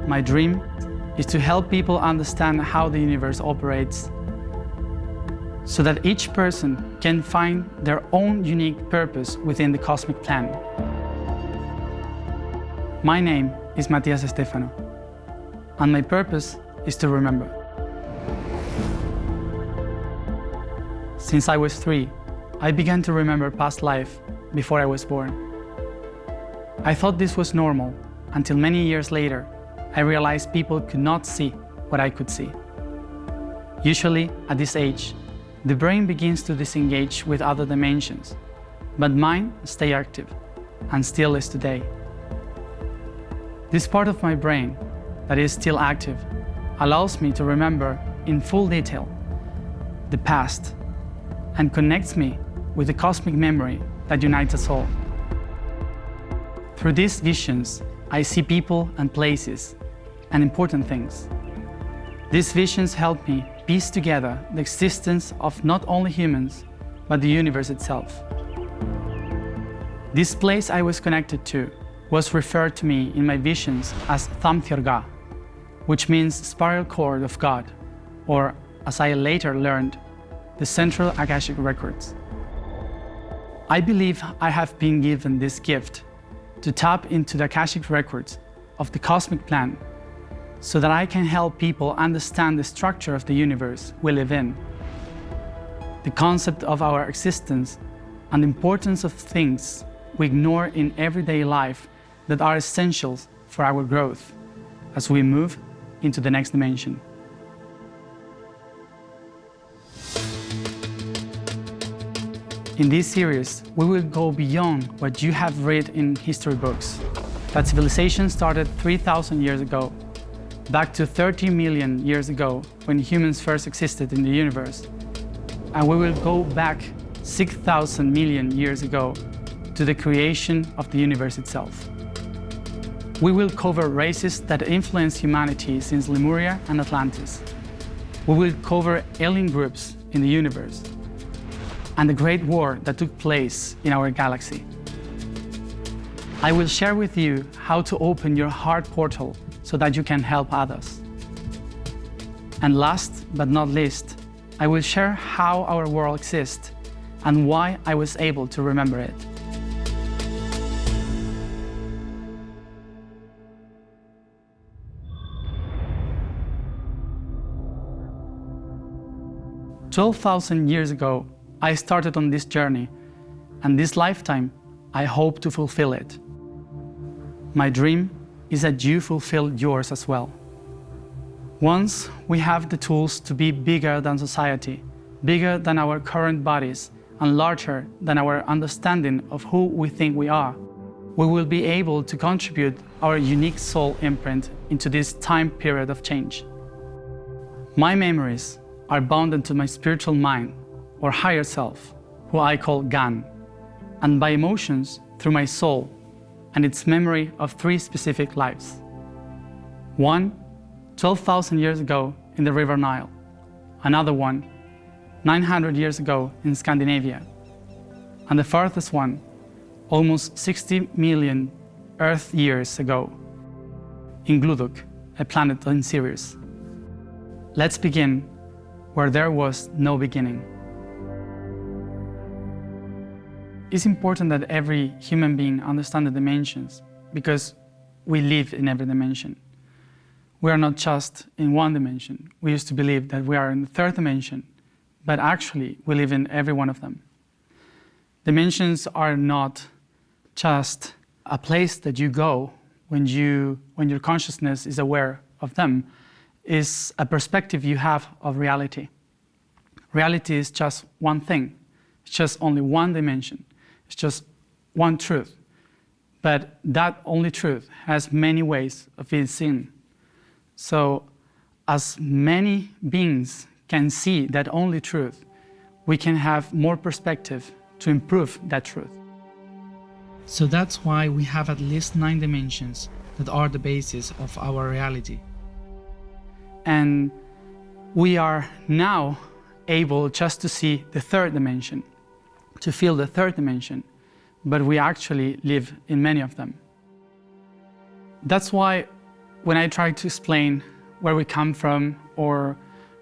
My dream is to help people understand how the universe operates so that each person can find their own unique purpose within the cosmic plan. My name is Matías De Stefano, and my purpose is to remember. Since I was 3, I began to remember past life before I was born. I thought this was normal until many years later I realized people could not see what I could see. Usually, at this age, the brain begins to disengage with other dimensions, but mine stays active and still is today. This part of my brain that is still active allows me to remember in full detail the past and connects me with the cosmic memory that unites us all. Through these visions, I see people and places and important things. These visions help me piece together the existence of not only humans, but the universe itself. This place I was connected to was referred to me in my visions as Thamthirga, which means spiral cord of God, or as I later learned, the central Akashic Records. I believe I have been given this gift to tap into the Akashic Records of the cosmic plan so that I can help people understand the structure of the universe we live in, the concept of our existence, and the importance of things we ignore in everyday life that are essentials for our growth as we move into the next dimension. In this series, we will go beyond what you have read in history books, that civilization started 3,000 years ago, back to 30 million years ago when humans first existed in the universe. And we will go back 6,000 million years ago to the creation of the universe itself. We will cover races that influenced humanity since Lemuria and Atlantis. We will cover alien groups in the universe and the Great War that took place in our galaxy. I will share with you how to open your heart portal so that you can help others. And last but not least, I will share how our world exists and why I was able to remember it. "12,000 years ago, I started on this journey, and this lifetime, I hope to fulfill it. My dream is that you fulfill yours as well. Once we have the tools to be bigger than society, bigger than our current bodies, and larger than our understanding of who we think we are, we will be able to contribute our unique soul imprint into this time period of change. My memories are bounded to my spiritual mind, or higher self, who I call Gan, and by emotions through my soul and its memory of 3 specific lives. One, 12,000 years ago in the River Nile. Another one, 900 years ago in Scandinavia. And the farthest one, almost 60 million Earth years ago, in Gludok, a planet in Sirius. Let's begin where there was no beginning. It's important that every human being understand the dimensions because we live in every dimension. We are not just in one dimension. We used to believe that we are in the 3rd dimension, but actually we live in every one of them. Dimensions are not just a place that you go when your consciousness is aware of them. It's a perspective you have of reality. Reality is just one thing. It's just only one dimension. It's just one truth. But that only truth has many ways of being seen. So as many beings can see that only truth, we can have more perspective to improve that truth. So that's why we have at least 9 dimensions that are the basis of our reality. And we are now able just to see the 3rd dimension, to feel the 3rd dimension, but we actually live in many of them. That's why When I try to explain where we come from, or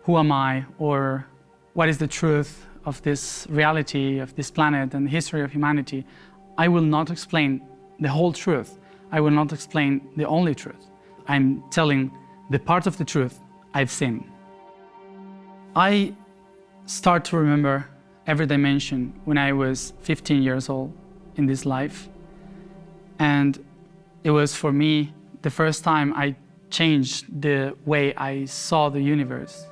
who am I, or what is the truth of this reality, of this planet and the history of humanity, I will not explain the whole truth. I will not explain the only truth. I'm telling the part of the truth I've seen. I start to remember every dimension when I was 15 years old in this life. And it was for me the first time I changed the way I saw the universe,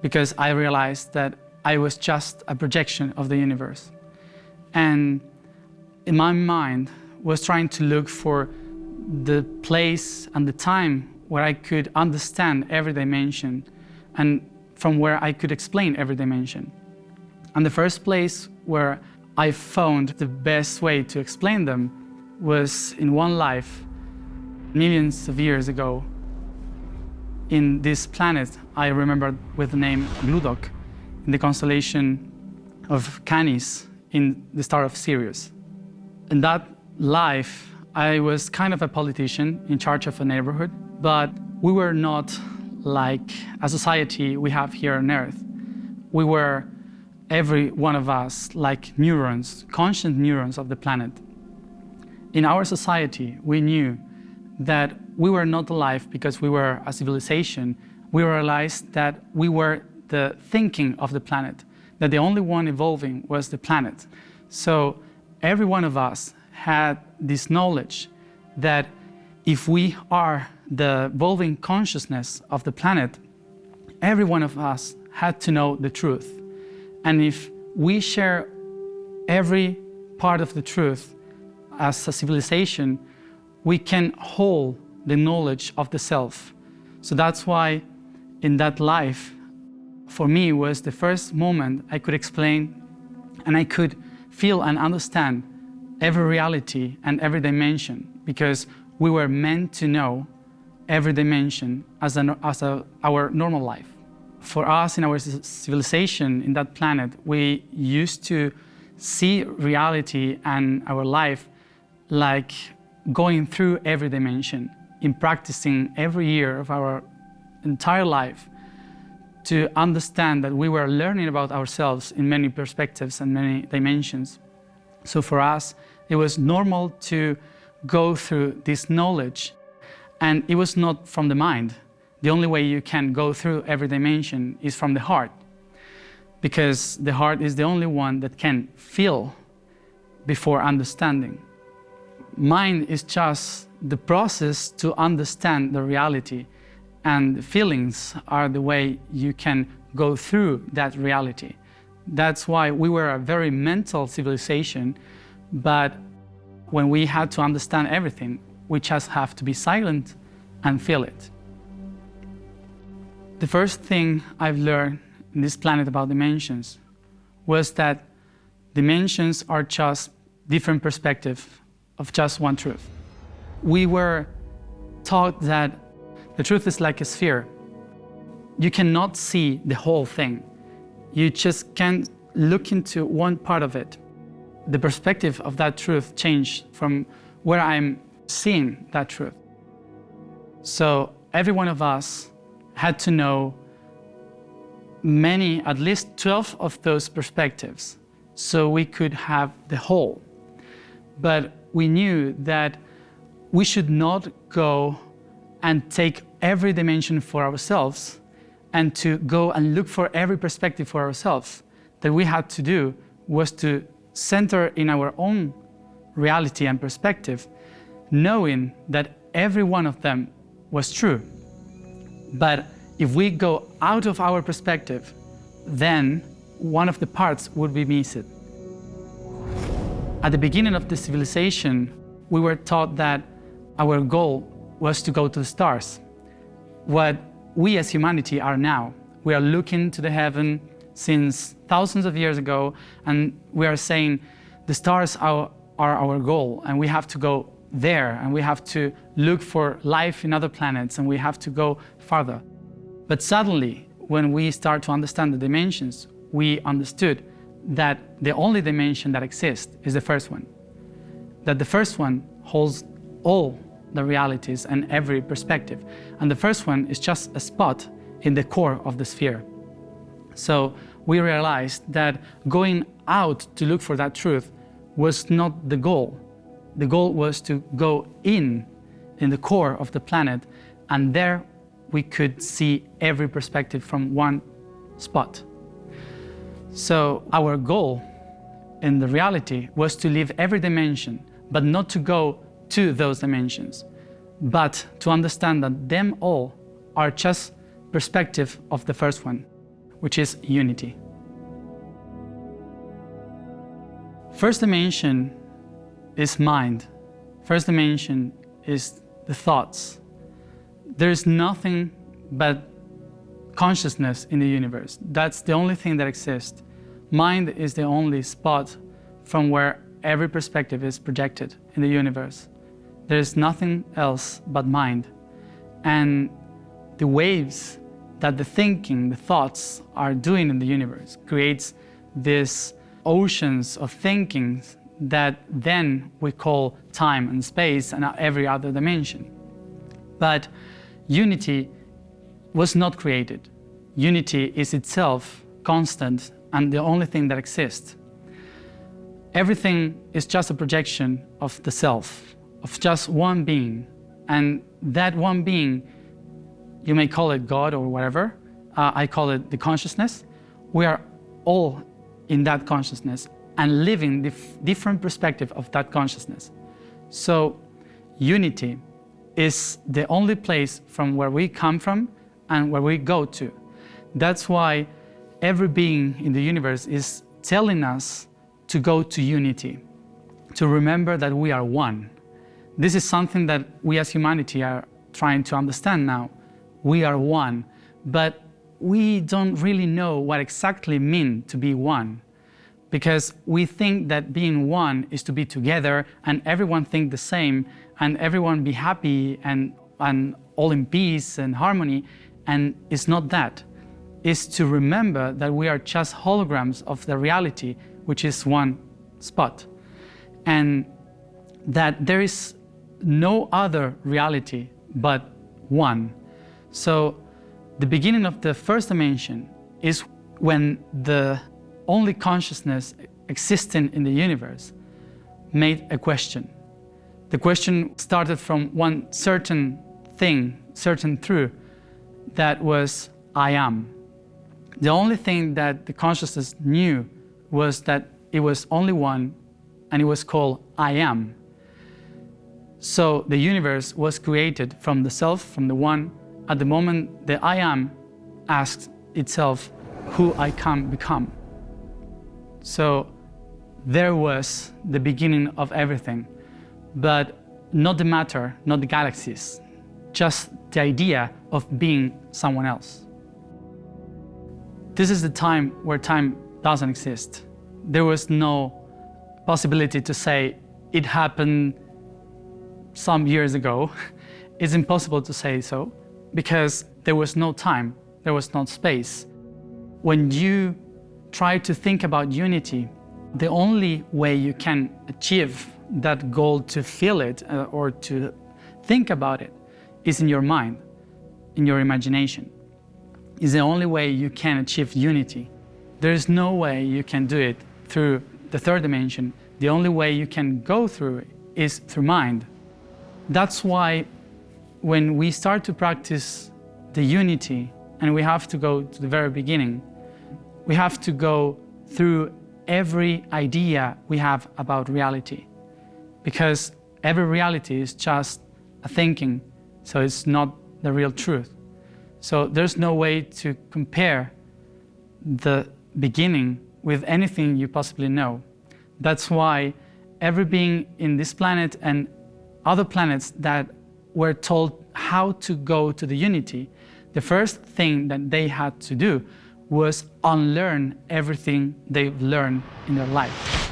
because I realized that I was just a projection of the universe. And in my mind was trying to look for the place and the time where I could understand every dimension and from where I could explain every dimension. And the first place where I found the best way to explain them was in one life, millions of years ago, in this planet I remember with the name Gludok, in the constellation of Canis in the star of Sirius. In that life, I was kind of a politician in charge of a neighborhood, but we were not like a society we have here on Earth. We were, every one of us, like neurons, conscious neurons of the planet. In our society, we knew that we were not alive because we were a civilization. We realized that we were the thinking of the planet, that the only one evolving was the planet. So every one of us had this knowledge that if we are the evolving consciousness of the planet, every one of us had to know the truth. And if we share every part of the truth as a civilization, we can hold the knowledge of the self. So that's why in that life, for me, was the first moment I could explain and I could feel and understand every reality and every dimension, because we were meant to know every dimension as our normal life. For us in our civilization, in that planet, we used to see reality and our life like going through every dimension, in practicing every year of our entire life to understand that we were learning about ourselves in many perspectives and many dimensions. So for us, it was normal to go through this knowledge, and it was not from the mind. The only way you can go through every dimension is from the heart, because the heart is the only one that can feel before understanding. Mind is just the process to understand the reality, and the feelings are the way you can go through that reality. That's why we were a very mental civilization, but when we had to understand everything, we just have to be silent and feel it. The first thing I've learned in this planet about dimensions was that dimensions are just different perspectives of just one truth. We were taught that the truth is like a sphere. You cannot see the whole thing. You just can look into one part of it. The perspective of that truth changed from where I'm seeing that truth. So every one of us had to know at least 12 of those perspectives, so we could have the whole. But we knew that we should not go and take every dimension for ourselves and to go and look for every perspective for ourselves. That we had to do was to center in our own reality and perspective, knowing that every one of them was true. But if we go out of our perspective, then one of the parts would be missed. At the beginning of the civilization, we were taught that our goal was to go to the stars. What we as humanity are now, we are looking to the heaven since thousands of years ago, and we are saying the stars are our goal, and we have to go there, and we have to look for life in other planets, and we have to go farther. But suddenly, when we start to understand the dimensions, we understood that the only dimension that exists is the first one. That the first one holds all the realities and every perspective. And the first one is just a spot in the core of the sphere. So we realized that going out to look for that truth was not the goal. The goal was to go in the core of the planet, and there we could see every perspective from one spot. So our goal in the reality was to live every dimension, but not to go to those dimensions, but to understand that them all are just perspective of the first one, which is unity. First dimension is mind. First dimension is the thoughts. There is nothing but consciousness in the universe. That's the only thing that exists. Mind is the only spot from where every perspective is projected in the universe. There is nothing else but mind. And the waves that the thinking, the thoughts are doing in the universe creates these oceans of thinking that then we call time and space and every other dimension. But unity was not created. Unity is itself constant and the only thing that exists. Everything is just a projection of the self, of just one being. And that one being, you may call it God or whatever, I call it the consciousness. We are all in that consciousness and living the different perspective of that consciousness. So unity is the only place from where we come from and where we go to. That's why every being in the universe is telling us to go to unity, to remember that we are one. This is something that we as humanity are trying to understand now. We are one, but we don't really know what exactly means to be one, because we think that being one is to be together and everyone think the same and everyone be happy and all in peace and harmony, and it's not that. It's to remember that we are just holograms of the reality, which is one spot, and that there is no other reality but one. So the beginning of the first dimension is when the only consciousness existing in the universe made a question. The question started from one certain thing, certain truth, that was I am. The only thing that the consciousness knew was that it was only one, and it was called I am. So the universe was created from the self, from the one. At the moment the I am asked itself who I can become. So there was the beginning of everything, but not the matter, not the galaxies, just the idea of being someone else. This is the time where time doesn't exist. There was no possibility to say it happened some years ago. It's impossible to say so because there was no time, there was no space. When you try to think about unity, the only way you can achieve that goal, to feel it or to think about it, is in your mind, in your imagination. It's the only way you can achieve unity. There is no way you can do it through the third dimension. The only way you can go through it is through mind. That's why when we start to practice the unity, and we have to go to the very beginning, we have to go through every idea we have about reality, because every reality is just a thinking, so it's not the real truth. So there's no way to compare the beginning with anything you possibly know. That's why every being in this planet and other planets that were told how to go to the unity, the first thing that they had to do was unlearn everything they've learned in their life.